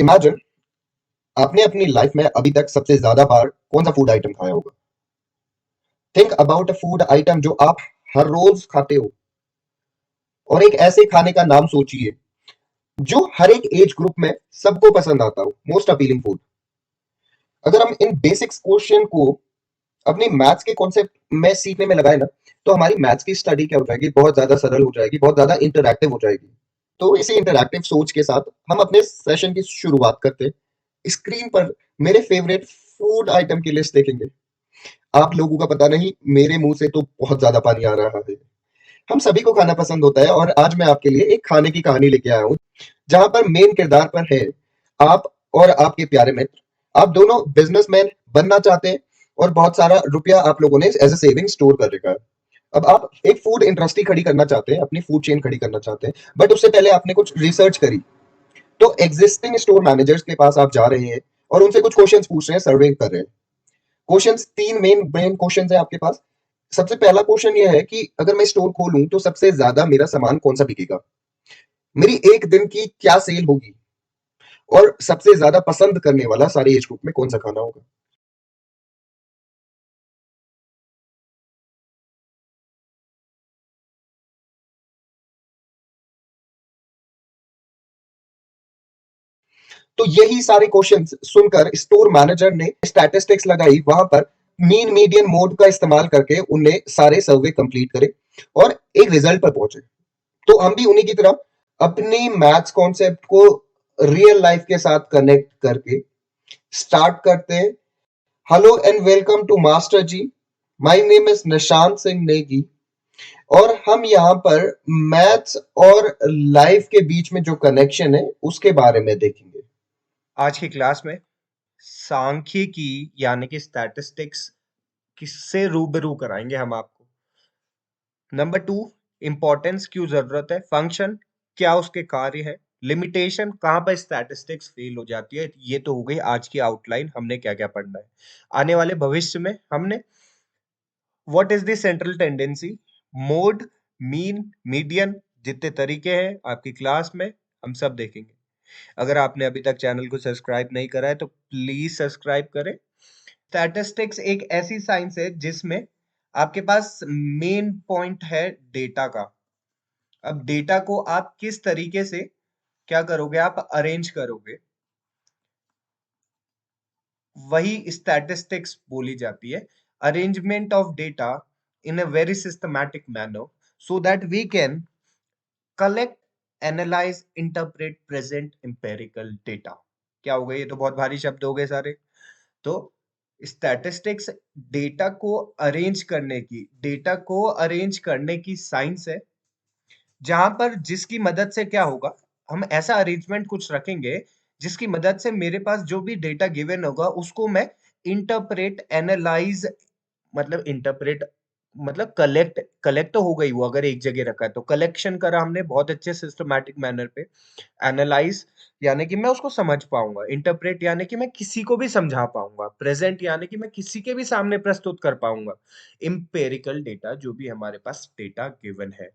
Imagine आपने अपनी life में अभी तक सबसे ज्यादा बार कौन सा फूड आइटम खाया होगा। Think about a food item जो आप हर रोज खाते हो, और एक ऐसे खाने का नाम सोचिए जो हर एक एज ग्रुप में सबको पसंद आता हो, मोस्ट अपीलिंग फूड। अगर हम इन बेसिक्स क्वेश्चन को अपने मैथ्स के कॉन्सेप्ट में सीखने में लगाए ना, तो हमारी मैथ्स की स्टडी क्या हो जाएगी, बहुत ज्यादा सरल हो जाएगी, बहुत ज्यादा इंटरैक्टिव हो जाएगी। तो इसी इंटरैक्टिव सोच के साथ हम अपने सेशन की शुरुआत करते हैं। स्क्रीन पर मेरे फेवरेट फूड आइटम की लिस्ट देखेंगे। आप लोगों का पता नहीं, मेरे मुंह से तो बहुत ज्यादा पानी आ रहा है। हम सभी को खाना पसंद होता है, और आज मैं आपके लिए एक खाने की कहानी लेके आया हूँ जहां पर मेन किरदार पर है आप और आपके प्यारे मित्र। आप दोनों बिजनेसमैन बनना चाहते हैं, और बहुत सारा रुपया आप लोगों ने एज ए सेविंग स्टोर कर रखा है। अब आप एक फूड इंडस्ट्री खड़ी करना चाहते हैं, अपनी फूड चेन खड़ी करना चाहते हैं, बट उससे पहले आपने कुछ रिसर्च करी। तो एग्जिस्टिंग स्टोर मैनेजर्स के पास आप जा रहे हैं और उनसे कुछ क्वेश्चंस पूछ रहे हैं, सर्विंग कर रहे हैं। क्वेश्चंस तीन मेन मेन क्वेश्चंस है आपके पास। सबसे पहला क्वेश्चन ये है कि अगर मैं स्टोर खोलूं तो सबसे ज्यादा मेरा सामान कौन सा बिकेगा, मेरी एक दिन की क्या सेल होगी, और सबसे ज्यादा पसंद करने वाला सारे एज ग्रुप में कौन सा खाना होगा। तो यही सारे क्वेश्चंस सुनकर स्टोर मैनेजर ने स्टैटिस्टिक्स लगाई वहां पर। मीन मीडियन मोड का इस्तेमाल करके उनने सारे सर्वे कंप्लीट करे और एक रिजल्ट पर पहुंचे। तो हम भी उन्हीं की तरह अपनी मैथ्स कॉन्सेप्ट को रियल लाइफ के साथ कनेक्ट करके स्टार्ट करते हैं। Hello and welcome to Master ji. My name is Nishant Singh Negi, और हम यहाँ पर मैथ्स और लाइफ के बीच में जो कनेक्शन है उसके बारे में देखेंगे। आज की क्लास में सांख्यिकी यानी कि स्टैटिस्टिक्स किससे रूबरू कराएंगे हम आपको। नंबर टू, इंपॉर्टेंस क्यों जरूरत है, फंक्शन क्या उसके कार्य है, लिमिटेशन कहाँ पर स्टैटिस्टिक्स फेल हो जाती है। ये तो हो गई आज की आउटलाइन, हमने क्या क्या पढ़ना है। आने वाले भविष्य में हमने what is the central tendency, mode, mean, median, जितने तरीके हैं आपकी क्लास में हम सब देखेंगे। अगर आपने अभी तक चैनल को सब्सक्राइब नहीं करा है तो प्लीज सब्सक्राइब करें। स्टैटिस्टिक्स एक ऐसी साइंस है जिसमें आपके पास मेन पॉइंट है डेटा का। अब डेटा को आप किस तरीके से क्या करोगे, आप अरेंज करोगे, वही स्टैटिस्टिक्स बोली जाती है। Arrangement of data in a very systematic manner so that we can collect, analyse, interpret present empirical data. क्या हो गए, ये तो बहुत भारी शब्द हो गए सारे। तो स्टैटिस्टिक्स डेटा को अरेंज करने की साइंस है, जहां पर जिसकी मदद से क्या होगा, हम ऐसा अरेंजमेंट कुछ रखेंगे जिसकी मदद से मेरे पास जो भी डेटा गिवन होगा उसको मैं इंटरप्रेट, एनालाइज, मतलब इंटरप्रेट मतलब कलेक्ट, कलेक्ट तो हो गई वो, अगर एक जगह रखा है तो कलेक्शन करा हमने बहुत अच्छे सिस्टमैटिक मैनर पे। एनालाइज यानी कि मैं उसको समझ पाऊंगा, इंटरप्रेट यानी कि मैं किसी को भी समझा पाऊंगा, प्रेजेंट यानी कि मैं किसी के भी सामने प्रस्तुत कर पाऊंगा, इम्पेरिकल डेटा जो भी हमारे पास डेटा गिवन है।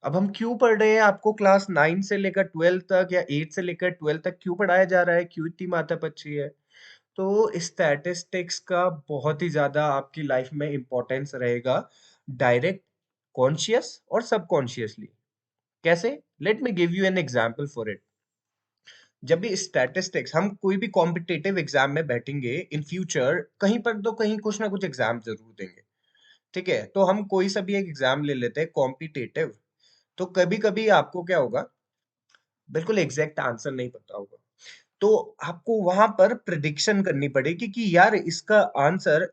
अब हम क्यों पढ़ रहे हैं, आपको क्लास 9 से लेकर 12 तक या 8 से लेकर 12 तक क्यों पढ़ाया जा रहा है, क्यों इतनी माथापच्ची है। तो स्टैटिस्टिक्स का बहुत ही ज्यादा आपकी लाइफ में इंपॉर्टेंस रहेगा, डायरेक्ट, कॉन्शियस और सबकॉन्शियसली। कैसे, let me give you an example for it. जब भी स्टैटिस्टिक्स, हम कोई भी कॉम्पिटिटिव एग्जाम में बैठेंगे इन फ्यूचर, कहीं पर तो कहीं कुछ ना कुछ एग्जाम जरूर देंगे। ठीक है, तो हम कोई सा भी एक एग्जाम ले लेते हैं कॉम्पिटिटिव। तो कभी कभी आपको क्या होगा, बिल्कुल एग्जैक्ट आंसर नहीं पता होगा, तो आपको वहां पर प्रिडिक्शन करनी पड़ेगी कि यार इसका आंसर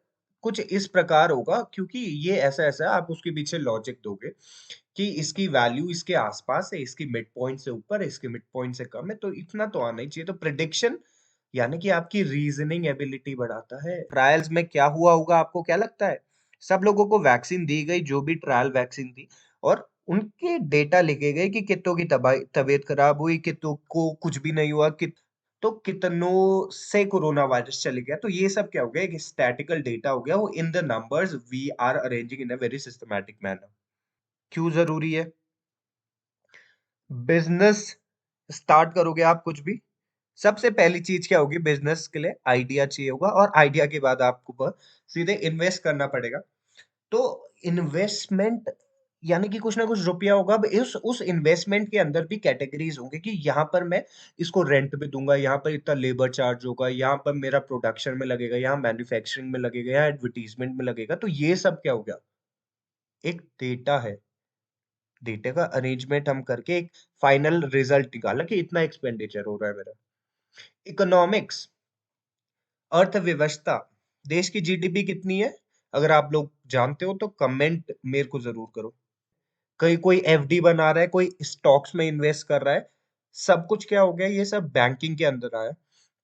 कुछ इस प्रकार होगा, क्योंकि ये ऐसा ऐसा है। आप उसके पीछे लॉजिक दोगे कि इसकी वैल्यू इसके आसपास है, इसकी मिड पॉइंट से ऊपर है, इसके मिड पॉइंट से कम है, तो इतना तो आना ही चाहिए। तो प्रिडिक्शन यानी कि आपकी रीजनिंग एबिलिटी बढ़ाता है। ट्रायल्स में क्या हुआ होगा, आपको क्या लगता है। सब लोगों को वैक्सीन दी गई, जो भी ट्रायल वैक्सीन थी, और उनके डेटा लिखे गए कि कितनों की तबीयत खराब हुई, कितनों को कुछ भी नहीं हुआ, तो कितनों से कोरोना वायरस चले गया। तो ये सब क्या हो गया, एक स्टैटिकल डेटा हो गया, वो in the numbers we are arranging in a very systematic manner. क्यों जरूरी है, बिजनेस स्टार्ट करोगे आप कुछ भी, सबसे पहली चीज क्या होगी, बिजनेस के लिए आइडिया चाहिए होगा, और आइडिया के बाद आपको सीधे इन्वेस्ट करना पड़ेगा। तो इन्वेस्टमेंट यानी कि कुछ ना कुछ रुपया होगा। अब उस इन्वेस्टमेंट के अंदर भी कैटेगरीज होंगे कि यहाँ पर मैं इसको रेंट पे दूंगा, यहाँ पर इतना लेबर चार्ज होगा, यहाँ पर मेरा प्रोडक्शन में लगेगा, यहाँ मैन्युफैक्चरिंग में लगेगा, यहाँ एडवर्टीजमेंट में लगेगा। तो ये सब क्या हो गया, एक डेटा है। डेटा का अरेंजमेंट हम करके एक फाइनल रिजल्ट निकाला कि इतना एक्सपेंडिचर हो रहा है मेरा। इकोनॉमिक्स, अर्थव्यवस्था, देश की जीडीपी कितनी है, अगर आप लोग जानते हो तो कमेंट मेरे को जरूर करो। कहीं कोई एफडी बना रहा है, कोई स्टॉक्स में इन्वेस्ट कर रहा है, सब कुछ क्या हो गया, ये सब बैंकिंग के अंदर आया।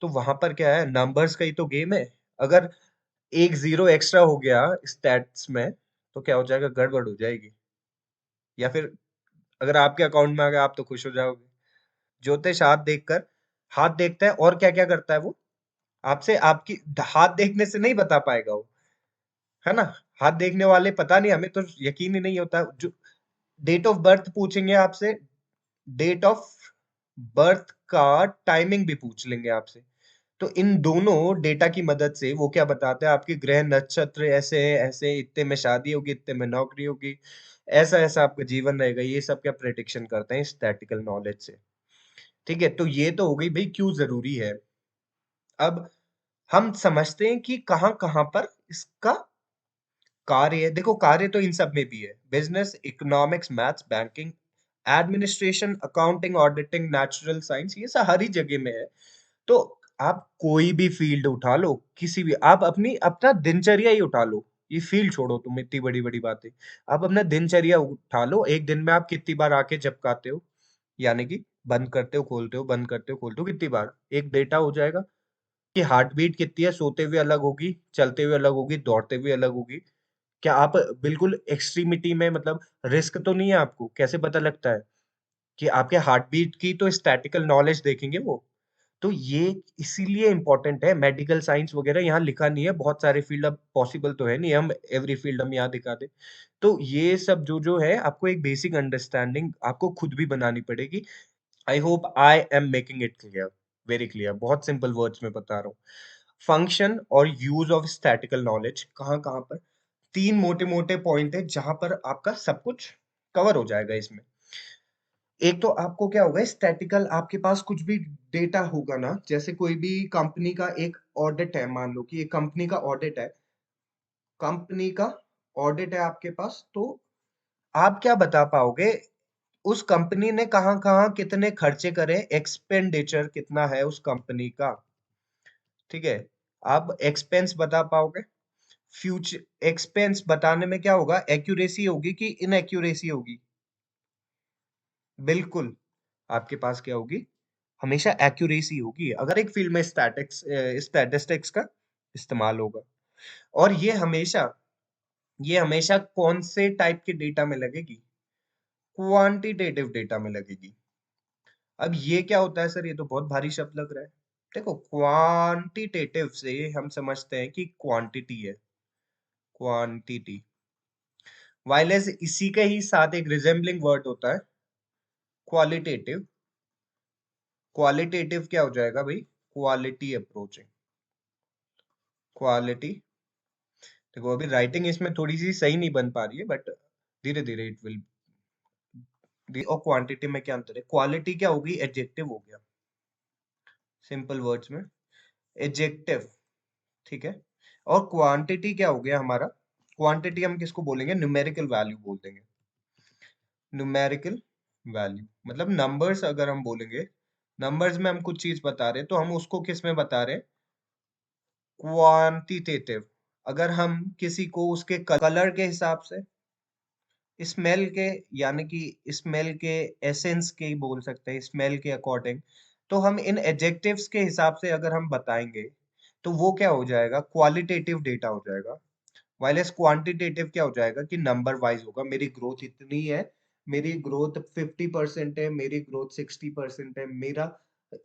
तो वहां पर क्या है, नंबर्स का ही तो गेम है। अगर एक जीरो एक्स्ट्रा हो गया स्टैट्स में तो क्या हो जाएगा, गड़बड़ हो जाएगी। या फिर अगर आपके अकाउंट में आ गया, आप तो खुश हो जाओगे। ज्योतिष हाथ देखता है, और क्या क्या करता है वो, आपसे आपकी हाथ देखने से नहीं बता पाएगा वो, है ना। हाथ देखने वाले पता नहीं, हमें तो यकीन ही नहीं होता। जो डेट ऑफ बर्थ पूछेंगे आपसे, डेट ऑफ बर्थ का टाइमिंग भी पूछ लेंगे आपसे। तो इन दोनों डेटा की मदद से वो क्या बताते हैं, आपके ग्रह नक्षत्र ऐसे है, ऐसे इतने में शादी होगी, इतने में नौकरी होगी, ऐसा ऐसा आपका जीवन रहेगा। ये सब क्या प्रेडिक्शन करते हैं स्टैटिकल नॉलेज से। ठीक है, तो ये तो हो गई भाई क्यों जरूरी है। अब हम समझते हैं कि कहाँ कहाँ पर इसका कार्य है। देखो, कार्य तो इन सब में भी है, business, economics, maths, banking, administration, accounting, auditing, natural science, ये सब हर ही जगह में है। तो आप कोई भी फील्ड उठा लो, किसी भी, आप अपनी अपना दिनचर्या ही उठा लो। ये फील्ड छोड़ो, तुम इतनी बड़ी बड़ी बातें, आप अपना दिनचर्या उठा लो। एक दिन में आप कितनी बार आके झपकाते हो, यानी कि बंद करते हो खोलते हो, बंद करते हो खोलते हो, कितनी बार, एक डेटा हो जाएगा कि हार्ट बीट कितनी है, सोते हुए अलग होगी, चलते हुए अलग होगी, दौड़ते हुए अलग होगी। क्या आप बिल्कुल एक्सट्रीमिटी में, मतलब रिस्क तो नहीं है आपको, कैसे पता लगता है कि आपके हार्ट बीट की तो स्टैटिकल नॉलेज देखेंगे वो। तो ये इसीलिए इम्पोर्टेंट है। मेडिकल साइंस वगैरह यहाँ लिखा नहीं है, बहुत सारे फील्ड अब पॉसिबल तो है नहीं हम एवरी फील्ड हम यहाँ दिखा दे। तो ये सब जो जो है, आपको एक बेसिक अंडरस्टैंडिंग आपको खुद भी बनानी पड़ेगी। I hope I am making it clear, very clear, बहुत सिंपल वर्ड्स में बता रहा हूँ। फंक्शन और यूज ऑफ स्टैटिकल नॉलेज कहाँ कहाँ पर, तीन मोटे मोटे पॉइंट है जहां पर आपका सब कुछ कवर हो जाएगा इसमें। एक तो आपको क्या होगा, स्टैटिकल आपके पास कुछ भी डेटा होगा ना, जैसे कोई भी कंपनी का एक ऑडिट है, मान लो कि एक कंपनी का ऑडिट है, कंपनी का ऑडिट है आपके पास, तो आप क्या बता पाओगे, उस कंपनी ने कहाँ कहाँ कितने खर्चे करे, एक्सपेंडिचर कितना है उस कंपनी का। ठीक है, आप एक्सपेंस बता पाओगे। फ्यूचर एक्सपेंस बताने में क्या होगा, एक्यूरेसी होगी कि इनएक्यूरेसी होगी। बिल्कुल, आपके पास क्या होगी, हमेशा एक्यूरेसी होगी अगर एक फील्ड में स्टैटिस्टिक्स का इस्तेमाल होगा। और ये हमेशा कौन से टाइप के डेटा में लगेगी, क्वांटिटेटिव डेटा में लगेगी। अब ये क्या होता है सर, ये तो बहुत भारी शब्द लग रहा है। देखो, क्वांटिटेटिव से हम समझते हैं कि क्वांटिटी है, क्वांटिटी। वाइलेस इसी के ही साथ एक रिजेम्बलिंग वर्ड होता है, क्वालिटेटिव। क्वालिटेटिव क्या हो जाएगा भाई, क्वालिटी अप्रोचिंग, क्वालिटी। देखो, अभी राइटिंग इसमें थोड़ी सी सही नहीं बन पा रही है, बट धीरे धीरे इट विल। और क्वांटिटी में क्या अंतर है, क्वालिटी क्या होगी, एडजेक्टिव हो गया, सिंपल वर्ड्स में एडजेक्टिव। ठीक है, और क्वांटिटी क्या हो गया हमारा, क्वांटिटी हम किसको बोलेंगे, न्यूमेरिकल वैल्यू बोल देंगे। न्यूमेरिकल वैल्यू मतलब नंबर्स, अगर हम बोलेंगे नंबर्स में हम कुछ चीज बता रहे हैं, तो हम उसको किस में बता रहे हैं, क्वांटिटेटिव। अगर हम किसी को उसके कलर के हिसाब से, स्मेल के, यानी कि स्मेल के एसेंस के ही बोल सकते हैं, स्मेल के अकॉर्डिंग, तो हम इन एडजेक्टिव्स के हिसाब से अगर हम बताएंगे, तो वो क्या हो जाएगा, क्वालिटेटिव डेटा हो जाएगा। वाइलेस क्वांटिटेटिव क्या हो जाएगा कि नंबर वाइज होगा, मेरी ग्रोथ इतनी है, मेरी ग्रोथ 50% है, मेरी ग्रोथ 60% है, मेरा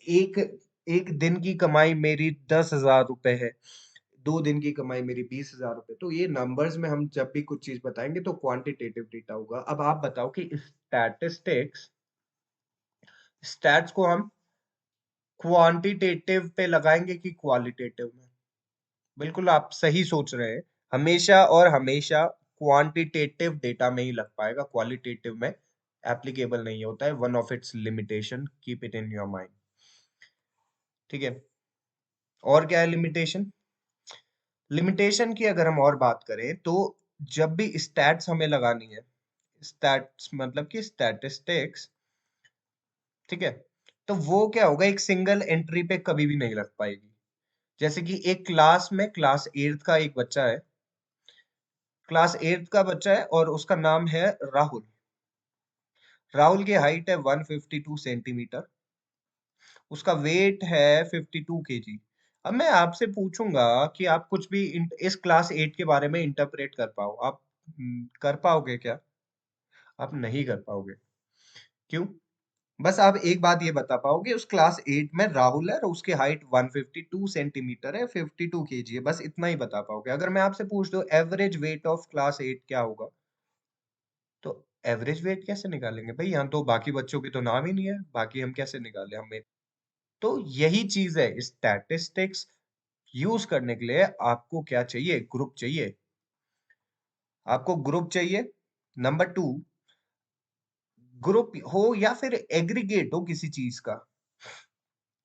एक एक दिन की कमाई मेरी 10,000 रुपए है, 2 दिन की कमाई मेरी 20,000 रुपए। तो ये नंबर्स में हम जब भी कुछ चीज बताएंगे तो क्वांटिटेटिव डेटा होगा। अब आप बताओ कि स्टैटिस्टिक्स, स्टैट्स को हम क्वांटिटेटिव पे लगाएंगे कि क्वालिटेटिव में? बिल्कुल आप सही सोच रहे हैं। हमेशा और हमेशा क्वांटिटेटिव डेटा में ही लग पाएगा, क्वालिटेटिव में एप्लीकेबल नहीं होता है। One of its limitation, keep it in your mind. ठीक है, और क्या है लिमिटेशन? लिमिटेशन की अगर हम और बात करें तो जब भी स्टैट्स हमें लगानी है, स्टैट्स मतलब कि स्टैटिस्टिक्स, ठीक है, तो वो क्या होगा, एक सिंगल एंट्री पे कभी भी नहीं लग पाएगी। जैसे कि एक क्लास में क्लास 8th का एक बच्चा है, क्लास 8th का बच्चा है और उसका नाम है राहुल। राहुल की हाइट है 152 सेंटीमीटर, उसका वेट है 52 केजी। अब मैं आपसे पूछूंगा कि आप कुछ भी इस क्लास 8 के बारे में इंटरप्रेट कर पाओ, आप कर पाओगे क्या? आप नहीं कर पाओगे। क्यों? बस आप एक बात ये बता पाओगे, उस क्लास 8 में राहुल है और उसकी हाइट 152 सेंटीमीटर है, 52 केजी है, बस इतना ही बता पाओगे। अगर मैं आपसे पूछ दूं एवरेज वेट ऑफ क्लास 8 क्या होगा, तो एवरेज वेट कैसे निकालेंगे भाई? यहाँ तो बाकी बच्चों के तो नाम ही नहीं है, बाकी हम कैसे निकाले हमें? तो यही चीज है स्टैटिस्टिक्स यूज करने के लिए। आपको क्या चाहिए? ग्रुप चाहिए। आपको ग्रुप चाहिए। नंबर 2, ग्रुप हो या फिर एग्रीगेट हो किसी चीज का।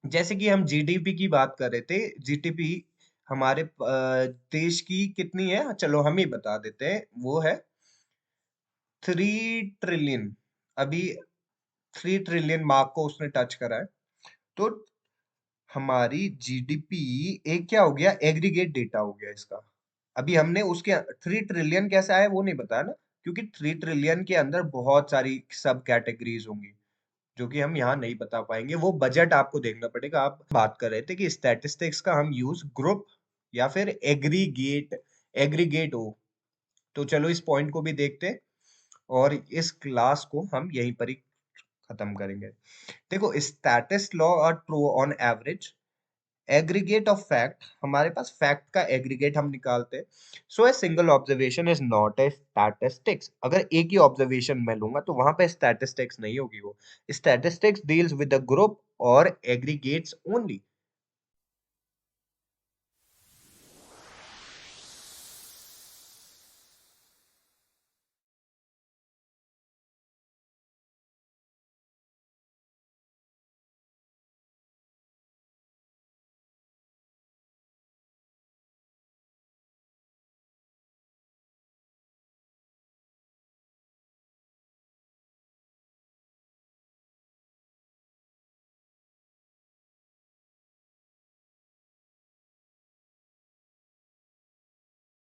जैसे कि हम जीडीपी की बात कर रहे थे, जीडीपी हमारे देश की कितनी है, चलो हम ही बता देते हैं, वो है 3 ट्रिलियन। अभी 3 ट्रिलियन मार्क को उसने टच करा है। तो हमारी जीडीपी एक क्या हो गया, एग्रीगेट डेटा हो गया इसका। अभी हमने उसके 3 ट्रिलियन कैसे आया वो नहीं बताया ना, क्योंकि 3 ट्रिलियन के अंदर बहुत सारी सब कैटेगरीज होंगी जो कि हम यहाँ नहीं बता पाएंगे, वो बजट आपको देखना पड़ेगा। आप बात कर रहे थे कि स्टैटिस्टिक्स का हम यूज ग्रुप या फिर एग्रीगेट एग्रीगेट हो, तो चलो इस पॉइंट को भी देखते हैं और इस क्लास को हम यहीं पर ही खत्म करेंगे। देखो, स्टैटिस्ट लॉ और true on average, aggregate of fact, हमारे पास फैक्ट का एग्रीगेट हम निकालते हैं। So a single observation is not a statistics. अगर एक ही ऑब्जर्वेशन मैं लूंगा तो वहां पे स्टैटिस्टिक्स नहीं होगी। वो statistics deals with the group और एग्रीगेट्स ओनली।